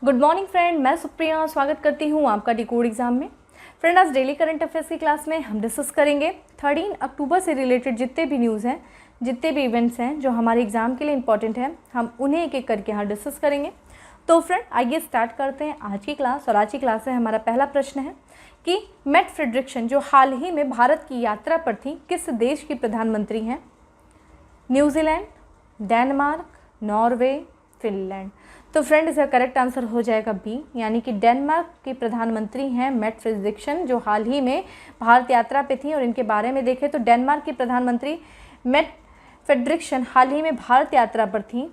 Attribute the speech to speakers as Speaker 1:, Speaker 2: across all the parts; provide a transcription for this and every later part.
Speaker 1: Good morning friend, मैं सुप्रिया स्वागत करती हूँ आपका डिकोड एग्जाम में। फ्रेंड, आज डेली करंट अफेयर्स की क्लास में हम डिस्कस करेंगे 13 अक्टूबर से रिलेटेड जितने भी न्यूज़ हैं, जितने भी इवेंट्स हैं जो हमारे एग्जाम के लिए इंपॉर्टेंट हैं, हम उन्हें एक एक करके यहाँ डिस्कस करेंगे। तो फ्रेंड, आइए स्टार्ट करते हैं आज की क्लास। और आज की क्लास में हमारा पहला प्रश्न है कि मेट फ्रेडरिक्सन जो हाल ही में भारत की यात्रा पर थी, किस देश की प्रधानमंत्री हैं? New Zealand, Denmark, Norway, Finland. तो फ्रेंड, इसका करेक्ट आंसर हो जाएगा बी, यानी कि डेनमार्क की प्रधानमंत्री हैं मेट फ्रेडरिक्सन, जो हाल ही में भारत यात्रा पे थी। और इनके बारे में देखें तो डेनमार्क की प्रधानमंत्री मेट फ्रेडरिक्सन हाल ही में भारत यात्रा पर थी।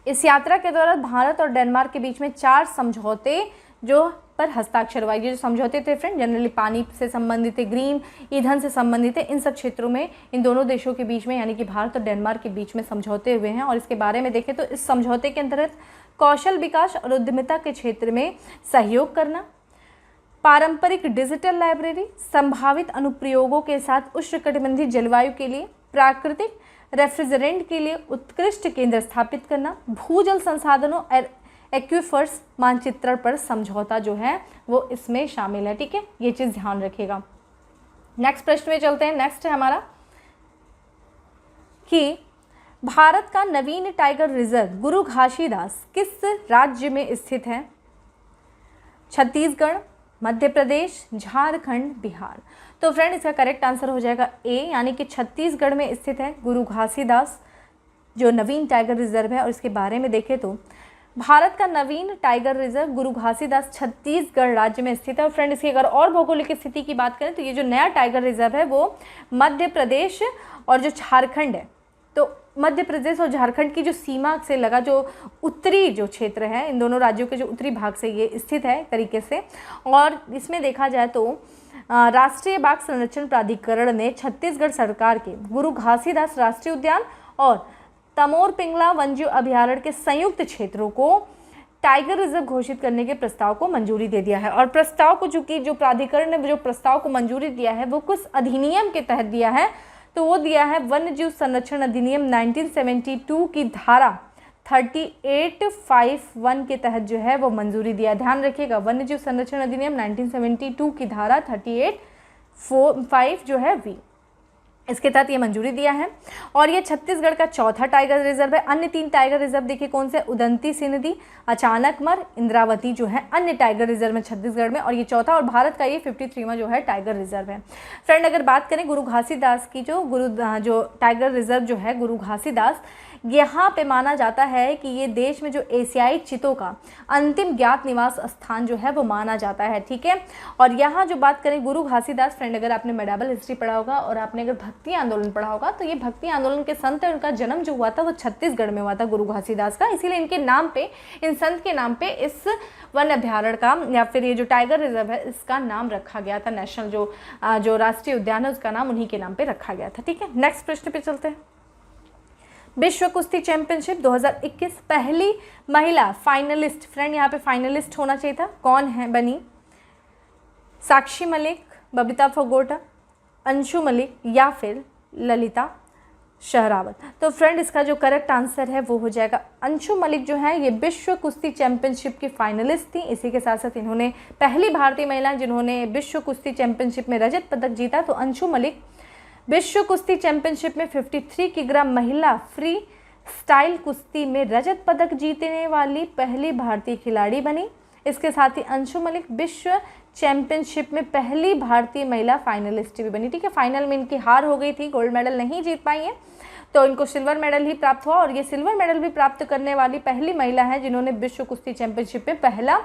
Speaker 1: इस यात्रा के दौरान भारत और डेनमार्क के बीच में 4 समझौते जो पर हस्ताक्षर हुआ। ये जो समझौते थे फ्रेंड, जनरली पानी से संबंधित है, ग्रीन ईंधन से संबंधित है, इन सब क्षेत्रों में इन दोनों देशों के बीच में यानी कि भारत और डेनमार्क के बीच में समझौते हुए हैं। और इसके बारे में देखें तो इस समझौते के अंतर्गत कौशल विकास और उद्यमिता के क्षेत्र में सहयोग करना, पारंपरिक डिजिटल लाइब्रेरी, संभावित अनुप्रयोगों के साथ उष्णकटिबंधीय जलवायु के लिए प्राकृतिक रेफ्रिजरेंट के लिए उत्कृष्ट केंद्र स्थापित करना, भूजल संसाधनों और एक्विफर्स मानचित्रण पर समझौता जो है वो इसमें शामिल है। ठीक है, ये चीज़ ध्यान रखिएगा। नेक्स्ट प्रश्न में चलते हैं। नेक्स्ट है हमारा कि भारत का नवीन टाइगर रिजर्व गुरु घासीदास किस राज्य में स्थित है? छत्तीसगढ़, मध्य प्रदेश, झारखंड, बिहार। तो फ्रेंड, इसका करेक्ट आंसर हो जाएगा ए, यानी कि छत्तीसगढ़ में स्थित है गुरु घासीदास जो नवीन टाइगर रिजर्व है। और इसके बारे में देखें तो भारत का नवीन टाइगर रिजर्व गुरु घासीदास छत्तीसगढ़ राज्य में स्थित है। और फ्रेंड, इसकी अगर और भौगोलिक स्थिति की बात करें तो ये जो नया टाइगर रिजर्व है वो मध्य प्रदेश और जो झारखंड है, तो मध्य प्रदेश और झारखंड की जो सीमा से लगा जो उत्तरी जो क्षेत्र है, इन दोनों राज्यों के जो उत्तरी भाग से ये स्थित है एक तरीके से। और इसमें देखा जाए तो राष्ट्रीय बाघ संरक्षण प्राधिकरण ने छत्तीसगढ़ सरकार के गुरु घासीदास राष्ट्रीय उद्यान और तमोर पिंगला वन्यजीव अभयारण्य के संयुक्त क्षेत्रों को टाइगर रिजर्व घोषित करने के प्रस्ताव को मंजूरी दे दिया है। और प्रस्ताव को चूंकि जो प्राधिकरण ने जो प्रस्ताव को मंजूरी दिया है वो कुछ अधिनियम के तहत दिया है, तो वो दिया है वन्यजीव संरक्षण अधिनियम 1972 की धारा 3851 के तहत जो है वो मंजूरी दिया। ध्यान रखिएगा, वन्यजीव संरक्षण अधिनियम 1972 की धारा 3845 जो है वी, इसके तहत ये मंजूरी दिया है। और ये छत्तीसगढ़ का चौथा टाइगर रिजर्व है। अन्य 3 टाइगर रिजर्व देखिए कौन से, उदंती सिंधी, अचानकमर, इंद्रावती जो है अन्य टाइगर रिजर्व में छत्तीसगढ़ में, और ये चौथा और भारत का ये 53वां जो है टाइगर रिजर्व है। फ्रेंड, अगर बात करें गुरु घासीदास की, जो टाइगर रिजर्व जो है गुरु घासीदास, यहाँ पे माना जाता है कि ये देश में जो एशियाई चीतों का अंतिम ज्ञात निवास स्थान जो है वो माना जाता है। ठीक है, और यहाँ जो बात करें गुरु घासीदास, फ्रेंड अगर आपने मेडाबल हिस्ट्री पढ़ा होगा और आपने अगर भक्ति आंदोलन पढ़ा होगा तो ये भक्ति आंदोलन के संत है, उनका जन्म जो हुआ था वो छत्तीसगढ़ में हुआ था गुरु घासीदास का। इसीलिए इनके नाम पे, इन संत के नाम पे इस वन अभ्यारण्य का या फिर ये जो टाइगर रिजर्व है इसका नाम रखा गया था। नेशनल जो राष्ट्रीय उद्यान है उसका नाम उन्हीं के नाम पे रखा गया था। ठीक है, नेक्स्ट प्रश्न पे चलते हैं। विश्व कुश्ती चैंपियनशिप 2021 पहली महिला फाइनलिस्ट, फ्रेंड यहाँ पे फाइनलिस्ट होना चाहिए था, कौन है बनी? साक्षी मलिक, बबीता फोगोटा, अंशु मलिक या फिर ललिता शहरावत। तो फ्रेंड, इसका जो करेक्ट आंसर है वो हो जाएगा अंशु मलिक जो है ये विश्व कुश्ती चैंपियनशिप की फाइनलिस्ट थी। इसी के साथ साथ इन्होंने पहली भारतीय महिला जिन्होंने विश्व कुश्ती चैंपियनशिप में रजत पदक जीता। तो अंशु मलिक विश्व कुश्ती चैंपियनशिप में 53 किलोग्राम महिला फ्री स्टाइल कुश्ती में रजत पदक जीतने वाली पहली भारतीय खिलाड़ी बनी। इसके साथ ही अंशु मलिक विश्व चैंपियनशिप में पहली भारतीय महिला फाइनलिस्ट भी बनी। ठीक है, फाइनल में इनकी हार हो गई थी, गोल्ड मेडल नहीं जीत पाई है, तो इनको सिल्वर मेडल ही प्राप्त हुआ। और ये सिल्वर मेडल भी प्राप्त करने वाली पहली महिला है जिन्होंने विश्व कुश्ती चैंपियनशिप में पहला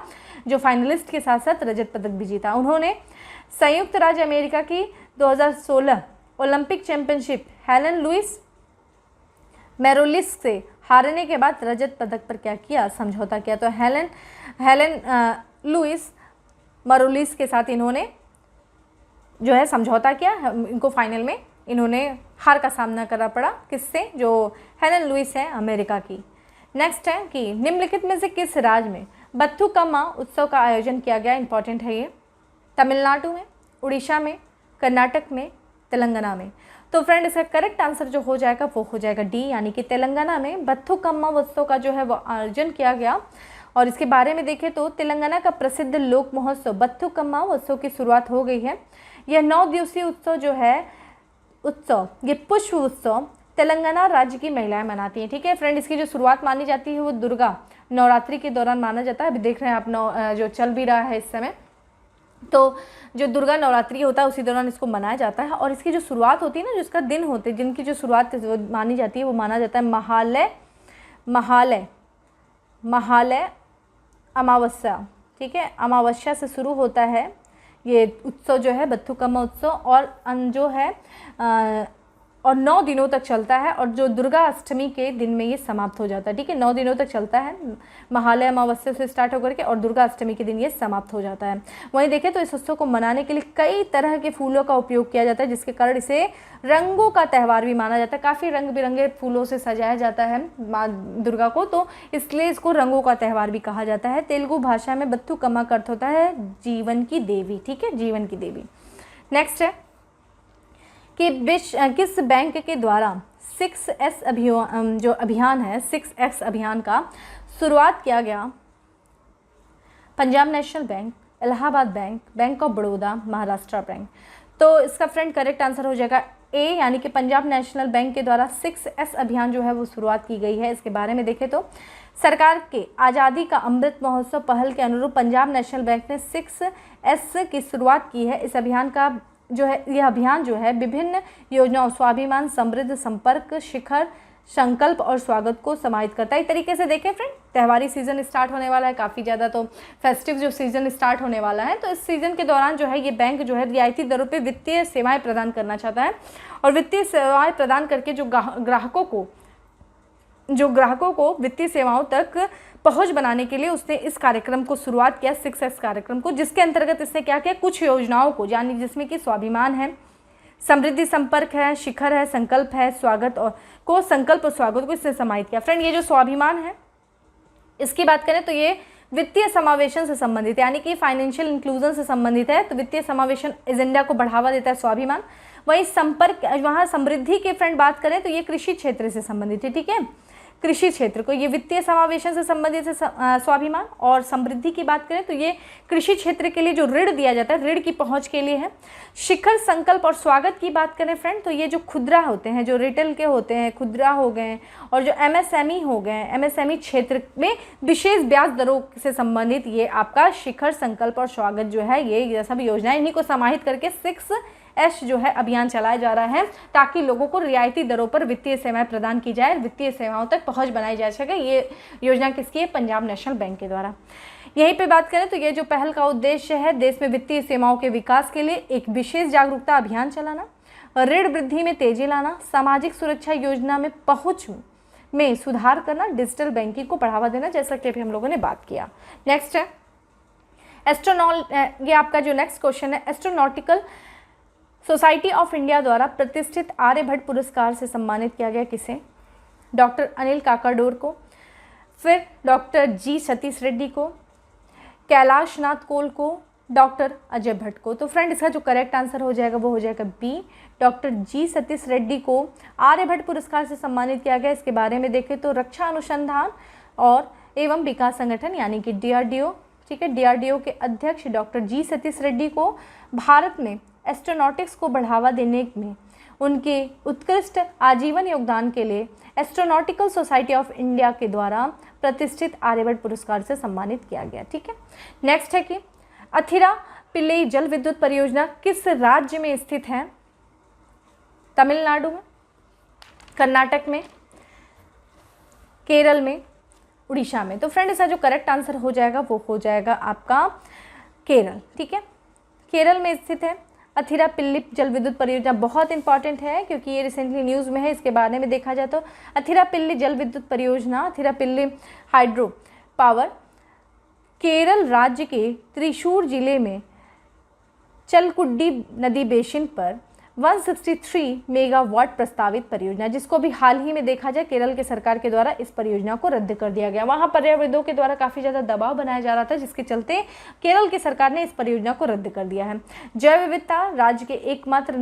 Speaker 1: जो फाइनलिस्ट के साथ साथ रजत पदक भी जीता। उन्होंने संयुक्त राज्य अमेरिका की 2016 ओलंपिक चैंपियनशिप हेलन लुइस मैरोलिस से हारने के बाद रजत पदक पर क्या किया, समझौता किया। तो हेलन लुइस मैरोलिस के साथ इन्होंने जो है समझौता किया। इनको फाइनल में इन्होंने हार का सामना करना पड़ा, किससे? जो हेलन लुइस है अमेरिका की। नेक्स्ट है कि निम्नलिखित में से किस राज्य में बथुकम्मा उत्सव का आयोजन किया गया? इंपॉर्टेंट है ये। तमिलनाडु में, उड़ीसा में, कर्नाटक में, तेलंगाना में। तो फ्रेंड, इसका करेक्ट आंसर जो हो जाएगा वो हो जाएगा डी, यानी कि तेलंगाना में बथुकम्मा उत्सव का जो है वो आयोजन किया गया। और इसके बारे में देखें तो तेलंगाना का प्रसिद्ध लोक महोत्सव बथुकम्मा उत्सव की शुरुआत हो गई है। यह 9 दिवसीय उत्सव जो है ये पुष्प उत्सव तेलंगाना राज्य की महिलाएं मनाती हैं। ठीक है फ्रेंड, इसकी जो शुरुआत मानी जाती है वो दुर्गा नवरात्रि के दौरान माना जाता है। अभी देख रहे हैं आप जो चल भी रहा है इस समय, तो जो दुर्गा नवरात्रि होता है उसी दौरान इसको मनाया जाता है। और इसकी जो शुरुआत होती है ना, जो इसका दिन होते हैं जिनकी जो शुरुआत मानी जाती है वो माना जाता है महालय अमावस्या। ठीक है, अमावस्या से शुरू होता है ये उत्सव जो है बथुकम्मा उत्सव, और जो है और 9 दिनों तक चलता है, और जो दुर्गा अष्टमी के दिन में ये समाप्त हो जाता है। ठीक है, 9 दिनों तक चलता है, महालय अमावस्या से स्टार्ट होकर के, और दुर्गा अष्टमी के दिन ये समाप्त हो जाता है। वहीं देखें तो इस उत्सव को मनाने के लिए कई तरह के फूलों का उपयोग किया जाता है, जिसके कारण इसे रंगों का त्यौहार भी माना जाता है। काफ़ी रंग बिरंगे फूलों से सजाया जाता है माँ दुर्गा को, तो इसलिए इसको रंगों का त्यौहार भी कहा जाता है। तेलुगु भाषा में बथुकम्मा का अर्थ होता है जीवन की देवी। ठीक है, जीवन की देवी। नेक्स्ट है कि किस बैंक के द्वारा 6S जो अभियान है 6X अभियान का शुरुआत किया गया? Punjab national bank, Allahabad bank, bank of Baroda, Maharashtra bank. तो इसका फ्रेंड करेक्ट आंसर हो जाएगा ए, यानी कि पंजाब नेशनल बैंक के द्वारा 6S अभियान जो है वो शुरुआत की गई है। इसके बारे में देखें तो सरकार के आज़ादी का अमृत महोत्सव पहल के अनुरूप पंजाब नेशनल बैंक ने 6S की शुरुआत की है। इस अभियान का जो है यह अभियान जो है विभिन्न योजनाओं स्वाभिमान, समृद्ध, संपर्क, शिखर, संकल्प और स्वागत को समाहित करता है। एक तरीके से देखें फ्रेंड, त्यौहारी सीज़न स्टार्ट होने वाला है काफ़ी ज़्यादा, तो फेस्टिव जो सीज़न स्टार्ट होने वाला है, तो इस सीज़न के दौरान जो है ये बैंक जो है रियायती दरों पे वित्तीय सेवाएं प्रदान करना चाहता है, और वित्तीय सेवाएं प्रदान करके जो ग्राहकों को वित्तीय सेवाओं तक पहुंच बनाने के लिए उसने इस कार्यक्रम को शुरुआत किया, 6S कार्यक्रम को, जिसके अंतर्गत इसने क्या किया, कुछ योजनाओं को, यानी जिसमें कि स्वाभिमान है, समृद्धि, संपर्क है, शिखर है, संकल्प है, स्वागत और स्वागत को इसने समाहित किया। फ्रेंड, ये जो स्वाभिमान है इसकी बात करें तो ये वित्तीय समावेशन से संबंधित है, यानी कि फाइनेंशियल इंक्लूजन से संबंधित है, तो वित्तीय समावेशन एजेंडा को बढ़ावा देता है स्वाभिमान। वहीं संपर्क, वहाँ समृद्धि की फ्रेंड बात करें तो ये कृषि क्षेत्र से संबंधित है। ठीक है, कृषि क्षेत्र को, ये वित्तीय समावेशन से संबंधित है स्वाभिमान। और समृद्धि की बात करें तो ये कृषि क्षेत्र के लिए जो ऋण दिया जाता है, ऋण की पहुंच के लिए है। शिखर, संकल्प और स्वागत की बात करें फ्रेंड, तो ये जो खुदरा होते हैं, जो रिटेल के होते हैं, खुदरा हो गए, और जो MSME हो गए, MSME क्षेत्र में विशेष ब्याज दरों से संबंधित ये आपका शिखर, संकल्प और स्वागत जो है, ये सब योजनाएं, इन्हीं को समाहित करके 6S जो है अभियान चलाया जा रहा है, ताकि लोगों को रियायती दरों पर वित्तीय सेवाएं प्रदान की जाए, वित्तीय सेवाओं तक पहुंच बनाई जा सके। ये योजना किसकी है? पंजाब नेशनल बैंक के द्वारा। यहीं पे बात करें तो ये जो पहल का उद्देश्य है देश में वित्तीय सेवाओं के विकास के लिए एक विशेष जागरूकता अभियान चलाना, ऋण वृद्धि में तेजी लाना, सामाजिक सुरक्षा योजना में पहुँच में सुधार करना, डिजिटल बैंकिंग को बढ़ावा देना, जैसा कि अभी हम लोगों ने बात किया। नेक्स्ट है ये आपका जो नेक्स्ट क्वेश्चन है, एस्ट्रोनॉटिकल सोसाइटी ऑफ इंडिया द्वारा प्रतिष्ठित आर्यभट्ट पुरस्कार से सम्मानित किया गया किसे? डॉक्टर अनिल काकाडोर को, फिर डॉक्टर जी सतीश रेड्डी को, कैलाश नाथ कोल को, डॉक्टर अजय भट्ट को। तो फ्रेंड, इसका जो करेक्ट आंसर हो जाएगा वो हो जाएगा बी, डॉक्टर जी सतीश रेड्डी को आर्यभट्ट पुरस्कार से सम्मानित किया गया। इसके बारे में देखें तो रक्षा अनुसंधान और एवं विकास संगठन यानी कि DRDO, ठीक है, DRDO के अध्यक्ष डॉक्टर जी सतीश रेड्डी को भारत में एस्ट्रोनॉटिक्स को बढ़ावा देने में उनके उत्कृष्ट आजीवन योगदान के लिए एस्ट्रोनॉटिकल सोसाइटी ऑफ इंडिया के द्वारा प्रतिष्ठित आर्यभट्ट पुरस्कार से सम्मानित किया गया। ठीक है, नेक्स्ट है कि अथिरा पिल्लई जल विद्युत परियोजना किस राज्य में स्थित है? तमिलनाडु में, कर्नाटक में, केरल में, उड़ीसा में। तो फ्रेंड, इसका जो करेक्ट आंसर हो जाएगा वो हो जाएगा आपका केरल। ठीक है, केरल में स्थित है अथिरा पिल्ली जल विद्युत परियोजना। बहुत इंपॉर्टेंट है क्योंकि ये रिसेंटली न्यूज़ में है। इसके बारे में देखा जाए तो अथिरा पिल्ली जल विद्युत परियोजना, अथिरा पिल्ली हाइड्रो पावर, केरल राज्य के त्रिशूर जिले में चलकुड्डी नदी बेसिन पर 163 मेगावाट प्रस्तावित परियोजना, जिसको भी हाल ही में देखा जाए केरल के सरकार के द्वारा इस परियोजना को रद्द कर दिया गया। वहाँ पर्यावरणविदों के द्वारा काफ़ी ज़्यादा दबाव बनाया जा रहा था, जिसके चलते केरल की सरकार ने इस परियोजना को रद्द कर दिया है। जैव विविधता राज्य के एकमात्र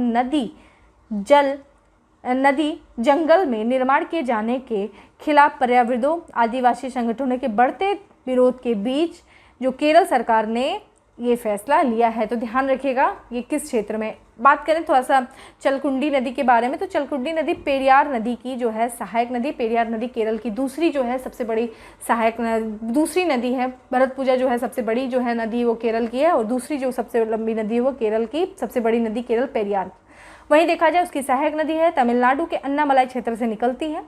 Speaker 1: नदी जंगल में निर्माण किए जाने के खिलाफ पर्यावरणविदों, आदिवासी संगठनों के बढ़ते विरोध के बीच जो केरल सरकार ने ये फैसला लिया है। तो ध्यान रखिएगा ये किस क्षेत्र में। बात करें थोड़ा सा चलकुंडी नदी के बारे में, तो चलकुंडी नदी पेरियार नदी की जो है सहायक नदी, पेरियार नदी केरल की दूसरी जो है सबसे बड़ी सहायक दूसरी नदी है। भरतपुजा जो है सबसे बड़ी जो है नदी वो केरल की है, और दूसरी जो सबसे लंबी नदी है वो केरल की सबसे बड़ी नदी केरल पेरियार। वहीं देखा जाए उसकी सहायक नदी है तमिलनाडु के अन्नामलाई क्षेत्र से निकलती है।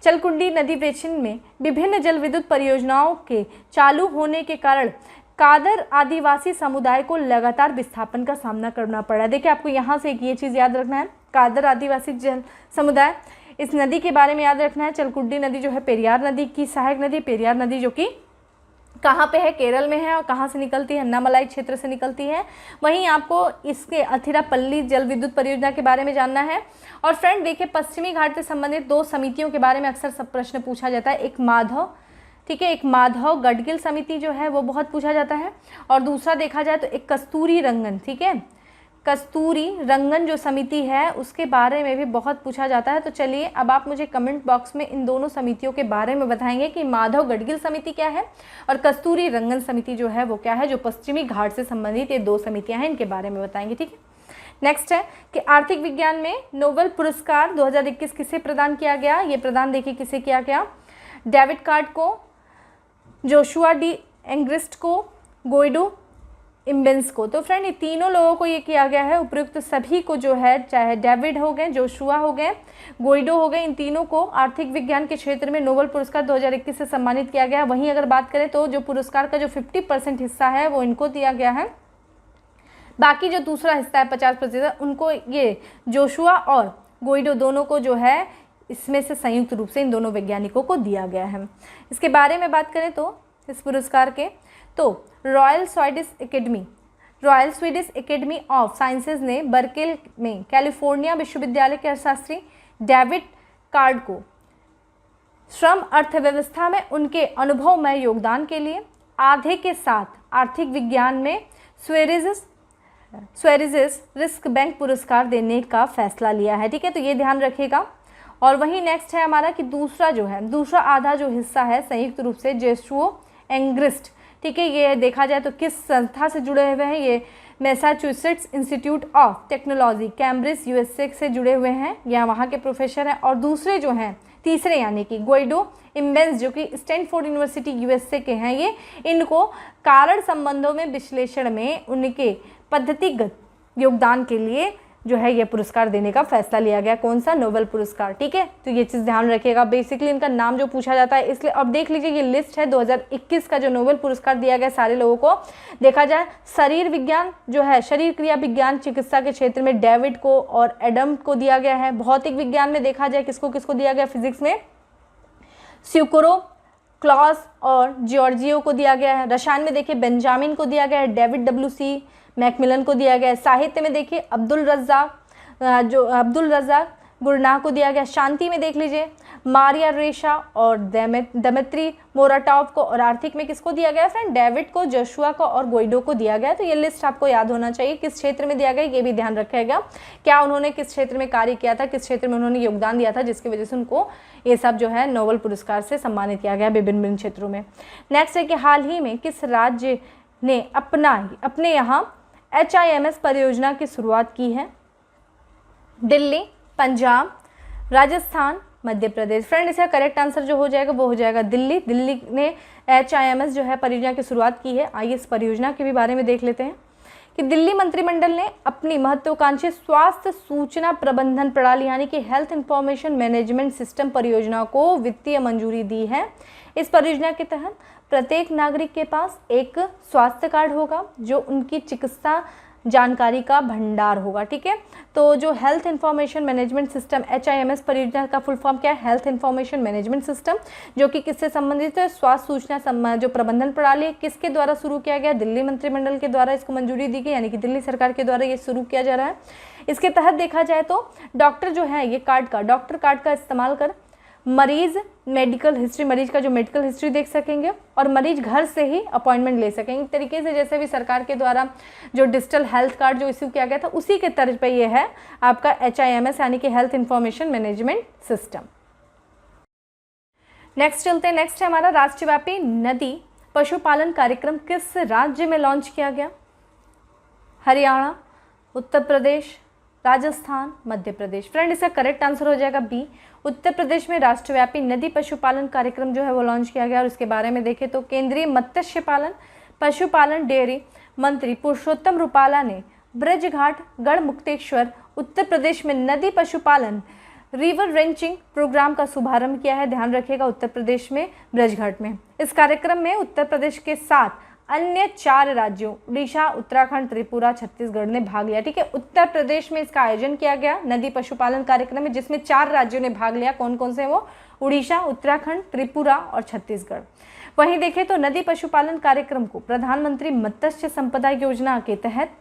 Speaker 1: चलकुंडी नदी बेसिन में विभिन्न जल विद्युत परियोजनाओं के चालू होने के कारण कादर आदिवासी समुदाय को लगातार विस्थापन का सामना करना पड़ा। देखिए आपको यहाँ से एक ये चीज़ याद रखना है, कादर आदिवासी जल समुदाय, इस नदी के बारे में याद रखना है। चलकुंडी नदी जो है पेरियार नदी की सहायक नदी, पेरियार नदी जो कि कहाँ पे है, केरल में है, और कहाँ से निकलती है, अन्नामलाई क्षेत्र से निकलती है। वहीं आपको इसके अथिरापल्ली जल विद्युत परियोजना के बारे में जानना है। और फ्रेंड देखिए पश्चिमी घाट से संबंधित 2 समितियों के बारे में अक्सर सब प्रश्न पूछा जाता है। एक माधव, ठीक है, एक माधव गडगिल समिति जो है वो बहुत पूछा जाता है, और दूसरा देखा जाए तो एक कस्तूरी रंगन, ठीक है, कस्तूरी रंगन जो समिति है उसके बारे में भी बहुत पूछा जाता है। तो चलिए अब आप मुझे कमेंट बॉक्स में इन दोनों समितियों के बारे में बताएंगे कि माधव गडगिल समिति क्या है और कस्तूरी रंगन समिति जो है वो क्या है, जो पश्चिमी घाट से संबंधित ये 2 समितियां हैं, इनके बारे में बताएंगे। ठीक है, नेक्स्ट है कि आर्थिक विज्ञान में नोबेल पुरस्कार 2021 किसे प्रदान किया गया। ये प्रदान देखिए किसे किया गया, डेविड कार्ड को, जोशुआ डी एंग्रिस्ट को, गोइडो इम्बेंस को। तो फ्रेंड ये तीनों लोगों को ये किया गया है, उपयुक्त सभी को जो है, चाहे डेविड हो गए, जोशुआ हो गए, गोइडो हो गए, इन तीनों को आर्थिक विज्ञान के क्षेत्र में नोबेल पुरस्कार 2021 से सम्मानित किया गया। वहीं अगर बात करें तो जो पुरस्कार का जो 50% हिस्सा है वो इनको दिया गया है, बाकी जो दूसरा हिस्सा है 50% उनको ये जोशुआ और गोइडो दोनों को जो है इसमें से संयुक्त रूप से इन दोनों वैज्ञानिकों को दिया गया है। इसके बारे में बात करें तो इस पुरस्कार के तो royal Swedish academy of sciences ने बर्केल में कैलिफोर्निया विश्वविद्यालय के अर्थशास्त्री डेविड कार्ड को श्रम अर्थव्यवस्था में उनके अनुभवमय योगदान के लिए आधे के साथ आर्थिक विज्ञान में स्वेरिजेस रिस्क बैंक पुरस्कार देने का फैसला लिया है। ठीक है, तो ये ध्यान रखिएगा। और वहीं नेक्स्ट है हमारा कि दूसरा आधा जो हिस्सा है संयुक्त रूप से जोशुआ एंग्रिस्ट, ठीक है, ये देखा जाए तो किस संस्था से जुड़े हुए हैं, ये Massachusetts institute of technology Cambridge USA से जुड़े हुए हैं, या वहाँ के प्रोफेसर हैं। और दूसरे जो हैं तीसरे यानी कि गोइडो इम्बेंस जो कि स्टैनफोर्ड यूनिवर्सिटी यूएसए के हैं, ये इनको कारण संबंधों में विश्लेषण में उनके पद्धतिगत योगदान के लिए जो है ये पुरस्कार देने का फैसला लिया गया। कौन सा, नोबेल पुरस्कार। ठीक है, तो ये चीज़ ध्यान रखिएगा। बेसिकली इनका नाम जो पूछा जाता है इसलिए। अब देख लीजिए ये लिस्ट है 2021 का जो नोबेल पुरस्कार दिया गया सारे लोगों को। देखा जाए शरीर विज्ञान जो है, शरीर क्रिया विज्ञान चिकित्सा के क्षेत्र में डेविड को और एडम को दिया गया है। भौतिक विज्ञान में देखा जाए किसको किसको दिया गया, फिजिक्स में स्यूकोरो, क्लॉस और जॉर्जियो को दिया गया है। रसायन में देखिए बेंजामिन को दिया गया है, डेविड WC मैकमिलन को दिया गया है। साहित्य में देखिए अब्दुल रज़ाक गुरनाह को दिया गया। शांति में देख लीजिए मारिया रेशा और दमित्री मोराटॉव को। और आर्थिक में किसको दिया गया फ्रेंड, डेविड को, जोशुआ को और गोइडो को दिया गया। तो ये लिस्ट आपको याद होना चाहिए, किस क्षेत्र में दिया गया ये भी ध्यान रखिएगा, क्या उन्होंने किस क्षेत्र में कार्य किया था, किस क्षेत्र में उन्होंने योगदान दिया था जिसकी वजह से उनको ये सब जो है नोबेल पुरस्कार से सम्मानित किया गया विभिन्न क्षेत्रों में। नेक्स्ट है कि हाल ही में किस राज्य ने अपने यहाँ HIMS परियोजना की शुरुआत की है। दिल्ली, पंजाब, राजस्थान, मध्य प्रदेश। फ्रेंड इसका करेक्ट आंसर जो हो जाएगा वो हो जाएगा दिल्ली। दिल्ली ने HIMS जो है परियोजना की शुरुआत की है। आइए इस परियोजना के भी बारे में देख लेते हैं कि दिल्ली मंत्रिमंडल ने अपनी महत्वाकांक्षी स्वास्थ्य सूचना प्रबंधन प्रणाली यानी कि हेल्थ इंफॉर्मेशन मैनेजमेंट सिस्टम परियोजना को वित्तीय मंजूरी दी है। इस परियोजना के तहत प्रत्येक नागरिक के पास एक स्वास्थ्य कार्ड होगा जो उनकी चिकित्सा जानकारी का भंडार होगा। ठीक है, तो जो health information management system HIMS परियोजना का फुल फॉर्म क्या है, हेल्थ इंफॉर्मेशन मैनेजमेंट सिस्टम, जो कि किससे संबंधित है, स्वास्थ्य सूचना जो प्रबंधन प्रणाली किसके द्वारा शुरू किया गया, दिल्ली मंत्रिमंडल के द्वारा इसको मंजूरी दी गई, यानी कि दिल्ली सरकार के द्वारा ये शुरू किया जा रहा है। इसके तहत देखा जाए तो डॉक्टर जो है ये डॉक्टर कार्ड का इस्तेमाल कर मरीज मरीज का जो मेडिकल हिस्ट्री देख सकेंगे और मरीज घर से ही अपॉइंटमेंट ले सकेंगे। एक तरीके से जैसे भी सरकार के द्वारा जो डिजिटल हेल्थ कार्ड जो इश्यू किया गया था उसी के तर्ज पे ये है आपका HIMS यानी कि health information management system. Next चलते हैं, नेक्स्ट है हमारा राष्ट्रव्यापी नदी पशुपालन कार्यक्रम किस राज्य में लॉन्च किया गया? हरियाणा, उत्तर प्रदेश, राजस्थान, मध्य प्रदेश। फ्रेंड इसका करेक्ट आंसर हो जाएगा बी, उत्तर प्रदेश में राष्ट्रव्यापी नदी पशुपालन कार्यक्रम जो है वो लॉन्च किया गया। और इसके बारे में देखें तो केंद्रीय मत्स्य पालन, पशुपालन, डेयरी मंत्री पुरुषोत्तम रूपाला ने ब्रजघाट, गढ़मुक्तेश्वर, उत्तर प्रदेश में नदी पशुपालन रिवर रेंचिंग प्रोग्राम का शुभारंभ किया है। ध्यान रखिएगा, उत्तर प्रदेश में ब्रजघाट में। इस कार्यक्रम में उत्तर प्रदेश के साथ अन्य 4 राज्यों उड़ीसा, उत्तराखंड, त्रिपुरा, छत्तीसगढ़ ने भाग लिया। ठीक है, उत्तर प्रदेश में इसका आयोजन किया गया नदी पशुपालन कार्यक्रम में, जिसमें 4 राज्यों ने भाग लिया। कौन कौन से? वो उड़ीसा, उत्तराखंड, त्रिपुरा और छत्तीसगढ़। वहीं देखें तो नदी पशुपालन कार्यक्रम को प्रधानमंत्री मत्स्य संपदा योजना के तहत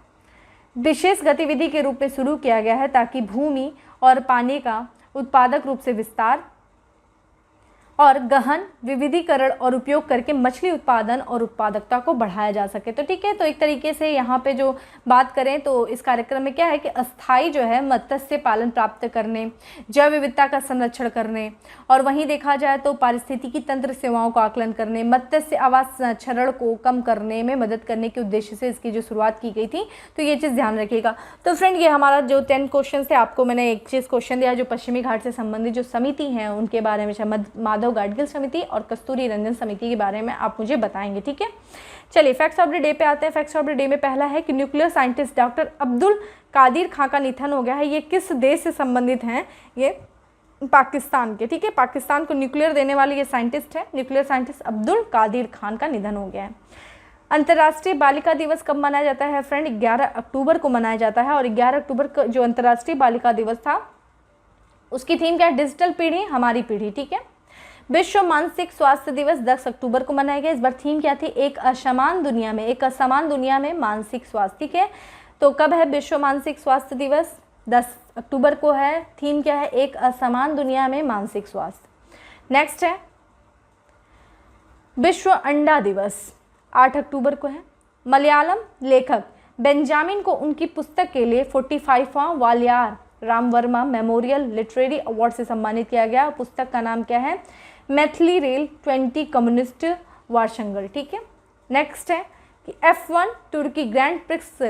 Speaker 1: विशेष गतिविधि के रूप में शुरू किया गया है, ताकि भूमि और पानी का उत्पादक रूप से विस्तार और गहन विविधीकरण और उपयोग करके मछली उत्पादन और उत्पादकता को बढ़ाया जा सके। तो ठीक है, तो एक तरीके से यहाँ पे जो बात करें तो इस कार्यक्रम में क्या है कि अस्थायी जो है मत्स्य पालन प्राप्त करने, जैव विविधता का संरक्षण करने और वहीं देखा जाए तो पारिस्थितिकी तंत्र सेवाओं का आकलन करने, मत्स्य आवास क्षरण को कम करने में मदद करने के उद्देश्य से इसकी जो शुरुआत की गई थी। तो ये चीज़ ध्यान रखिएगा। तो फ्रेंड ये हमारा जो 10 क्वेश्चन थे, आपको मैंने एक चीज़ क्वेश्चन दिया जो पश्चिमी घाट से संबंधित जो समिति हैं उनके बारे में, माधव गाडगिल समिति और कस्तूरी रंजन समिति के बारे में आप मुझे बताएंगे। ठीक है, चलिए फैक्ट्स ऑफ द डे पे आते हैं। फैक्ट्स ऑफ द डे में पहला है कि nuclear scientist doctor Abdul Qadeer Khan का निधन हो गया है। ये किस देश से संबंधित हैं? ये पाकिस्तान के। ठीक है, पाकिस्तान को न्यूक्लियर देने वाले ये साइंटिस्ट है, न्यूक्लियर साइंटिस्ट अब्दुल कादिर खान का निधन हो गया है। अंतर्राष्ट्रीय बालिका दिवस कब मनाया जाता है? फ्रेंड 11 अक्टूबर को मनाया जाता है। और 11 अक्टूबर का जो अंतर्राष्ट्रीय बालिका दिवस था उसकी थीम क्या है? डिजिटल पीढ़ी हमारी पीढ़ी। ठीक है, विश्व मानसिक स्वास्थ्य दिवस 10 अक्टूबर को मनाया गया। इस बार थीम क्या थी? एक असमान दुनिया में मानसिक स्वास्थ्य। ठीक है, तो कब है विश्व मानसिक स्वास्थ्य दिवस? 10 अक्टूबर को है। थीम क्या है? एक असमान दुनिया में मानसिक स्वास्थ्य। नेक्स्ट है विश्व अंडा दिवस, 8 अक्टूबर को है। मलयालम लेखक बेंजामिन को उनकी पुस्तक के लिए 45वां Vayalar Rama Varma memorial literary award से सम्मानित किया गया। पुस्तक का नाम क्या है? मैथिली रेल 20 कम्युनिस्ट वारशंगल। ठीक है, नेक्स्ट है कि F1 तुर्की ग्रैंड प्रिक्स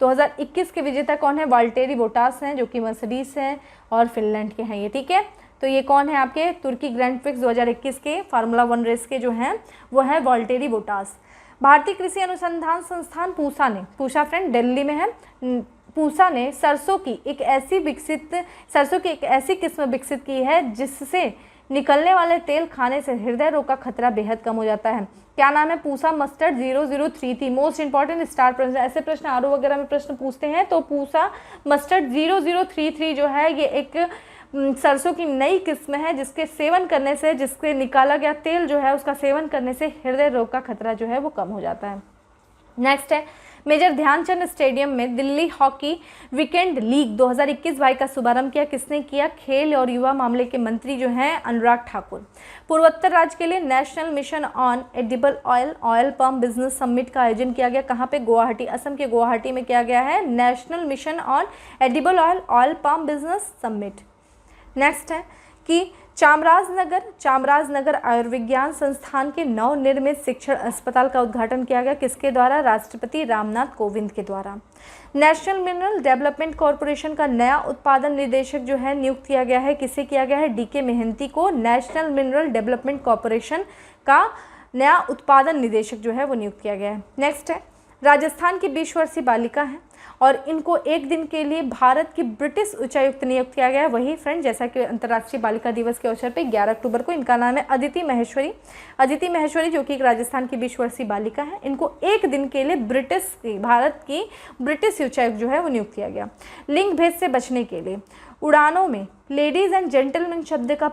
Speaker 1: 2021 के विजेता कौन है? वाल्टेरी बोटास हैं, जो कि मर्सिडीज हैं और फिनलैंड के हैं ये। ठीक है, तो ये कौन है आपके तुर्की ग्रैंड प्रिक्स 2021 के फार्मूला 1 रेस के जो हैं वो है वाल्टेरी बोटास। भारतीय कृषि अनुसंधान संस्थान पूसा फ्रेंड दिल्ली में है। पूसा ने सरसों की एक ऐसी किस्म विकसित की है जिससे निकलने वाले तेल खाने से हृदय रोग का खतरा बेहद कम हो जाता है। क्या नाम है? Pusa mustard 0033। Most important star प्रश्न, ऐसे प्रश्न आरओ वगैरह में प्रश्न पूछते हैं। तो पूसा मस्टर्ड 0033 जो है ये एक सरसों की नई किस्म है जिसके सेवन करने से, जिसके निकाला गया तेल जो है उसका सेवन करने से हृदय रोग का खतरा जो है वो कम हो जाता है। नेक्स्ट है मेजर ध्यानचंद स्टेडियम में दिल्ली हॉकी वीकेंड लीग 2021-22 का शुभारंभ किया। किसने किया? खेल और युवा मामले के मंत्री जो हैं अनुराग ठाकुर। पूर्वोत्तर राज्य के लिए national mission on edible oil pump business summit का आयोजन किया गया। कहाँ पे? गुवाहाटी, असम के गुवाहाटी में किया गया है national mission on edible oil pump business summit. Next है कि चामराजनगर आयुर्विज्ञान संस्थान के नवनिर्मित शिक्षण अस्पताल का उद्घाटन किया गया। किसके द्वारा? राष्ट्रपति रामनाथ कोविंद के द्वारा। नेशनल मिनरल डेवलपमेंट कॉरपोरेशन का नया उत्पादन निदेशक जो है नियुक्त किया गया है। किसे किया गया है? डीके मेहंती को नेशनल मिनरल डेवलपमेंट कॉरपोरेशन का नया उत्पादन निदेशक जो है वो नियुक्त किया गया है। नेक्स्ट है राजस्थान की 20 वर्षीय बालिका है और इनको एक दिन के लिए भारत की ब्रिटिश उच्चायुक्त नियुक्त किया गया है। वही फ्रेंड जैसा कि अंतर्राष्ट्रीय बालिका दिवस के अवसर पे 11 अक्टूबर को इनका नाम है अदिति महेश्वरी जो कि एक राजस्थान की 20 वर्षीय बालिका है। इनको एक दिन के लिए भारत की ब्रिटिश उच्चायुक्त जो है वो नियुक्त किया गया। लिंग भेद से बचने के लिए उड़ानों में लेडीज एंड जेंटलमैन शब्द का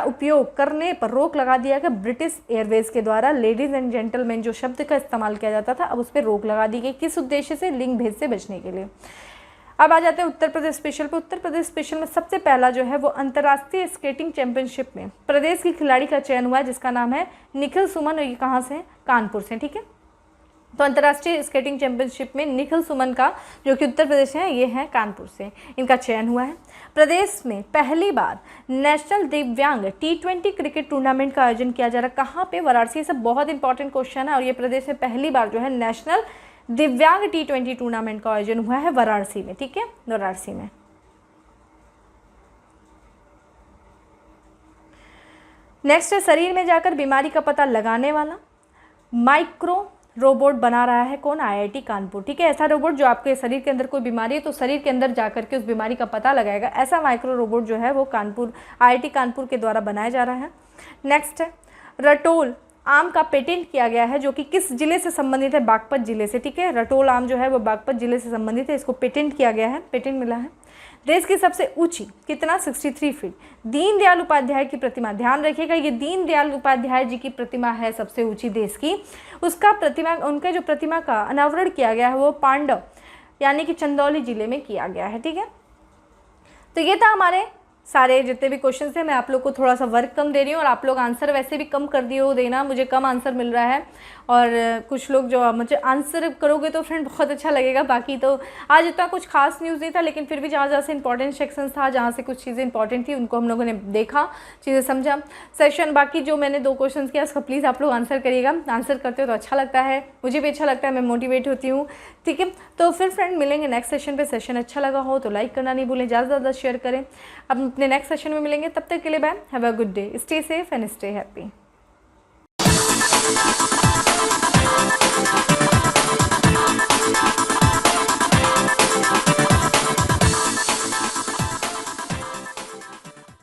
Speaker 1: उपयोग करने पर रोक लगा दिया गया। ब्रिटिश एयरवेज के द्वारा लेडीज एंड जेंटलमैन जो शब्द का इस्तेमाल किया जाता था अब उस पर रोक लगा दी गई। किस उद्देश्य से? लिंग भेद से बचने के लिए। अब आ जाते हैं उत्तर प्रदेश स्पेशल पे। उत्तर प्रदेश स्पेशल में सबसे पहला जो है वो अंतर्राष्ट्रीय स्केटिंग चैंपियनशिप में प्रदेश की खिलाड़ी का चयन हुआ है जिसका नाम है निखिल सुमन। और ये कहाँ से? कानपुर से। ठीक है, तो अंतर्राष्ट्रीय स्केटिंग चैंपियनशिप में निखिल सुमन का, जो कि उत्तर प्रदेश है, ये हैं कानपुर से, इनका चयन हुआ है। प्रदेश में पहली बार नेशनल दिव्यांग T20 क्रिकेट टूर्नामेंट का आयोजन किया जा रहा है, कहाँ पे? वाराणसी। से बहुत इंपॉर्टेंट क्वेश्चन है, और ये प्रदेश में पहली बार जो है नेशनल दिव्यांग T20 टूर्नामेंट का आयोजन हुआ है वाराणसी में, ठीक है, वाराणसी में। नेक्स्ट है, शरीर में जाकर बीमारी का पता लगाने वाला माइक्रो रोबोट बना रहा है कौन? IIT कानपुर, ठीक है। ऐसा रोबोट जो आपके शरीर के अंदर कोई बीमारी है तो शरीर के अंदर जाकर के उस बीमारी का पता लगाएगा, ऐसा माइक्रो रोबोट जो है वो कानपुर, IIT कानपुर के द्वारा बनाया जा रहा है। नेक्स्ट है, रटोल आम का पेटेंट किया गया है, जो कि किस जिले से संबंधित है? बागपत जिले से, ठीक है। रटोल आम जो है वो बागपत जिले से संबंधित है, इसको पेटेंट किया गया है, पेटेंट मिला है। देश की सबसे ऊंची, कितना? 63 फीट दीनदयाल उपाध्याय की प्रतिमा, ध्यान रखिएगा ये दीनदयाल उपाध्याय जी की प्रतिमा है सबसे ऊंची देश की। उसका प्रतिमा, उनके जो प्रतिमा का अनावरण किया गया है वो पांडव यानी कि चंदौली जिले में किया गया है, ठीक है। तो ये था हमारे सारे जितने भी क्वेश्चन थे। मैं आप लोग को थोड़ा सा वर्क कम दे रही हूँ, और आप लोग आंसर वैसे भी कम कर दिए हो देना, मुझे कम आंसर मिल रहा है, और कुछ लोग जो मुझे आंसर करोगे तो फ्रेंड बहुत अच्छा लगेगा। बाकी तो आज इतना कुछ खास न्यूज़ नहीं था, लेकिन फिर भी जहाँ जहाँ से इंपॉर्टेंट सेक्शन था, जहाँ से कुछ चीज़ें इंपॉर्टेंट थी, उनको हम लोगों ने देखा, चीज़ें समझा, सेक्शन। बाकी जो मैंने 2 क्वेश्चन किया उसका प्लीज़ आप लोग आंसर करिएगा, आंसर करते हो तो अच्छा लगता है, मुझे भी अच्छा लगता है, मैं मोटिवेट होती हूँ, ठीक है। तो फिर फ्रेंड मिलेंगे नेक्स्ट सेशन पे। सेशन अच्छा लगा हो तो लाइक करना नहीं भूलें, ज़्यादा से ज़्यादा शेयर करें। अब अपने नेक्स्ट सेशन में मिलेंगे, तब तक के लिए bye, have a good day, stay safe and stay happy.